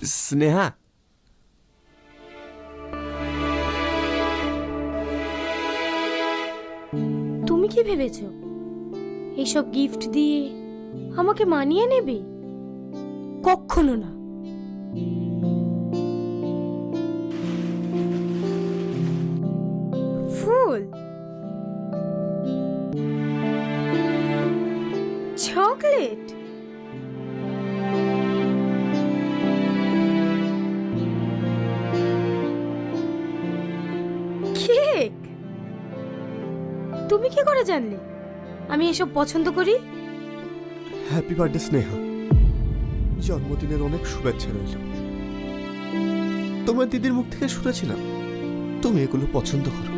স্নেহা, তুমি কি ভেবেছো এইসব গিফট দিয়ে আমাকে মানিয়ে নেবে? কখনো না। ফুল, চকলেট, কেক। তুমি কি করে জানলে আমি এসব পছন্দ করি? হ্যাপি বার্থডে স্নেহা, জন্মদিনের অনেক শুভেচ্ছা রইল। তোমার দিদির মুখ থেকে শুনেছিলাম তুমি এগুলো পছন্দ করো।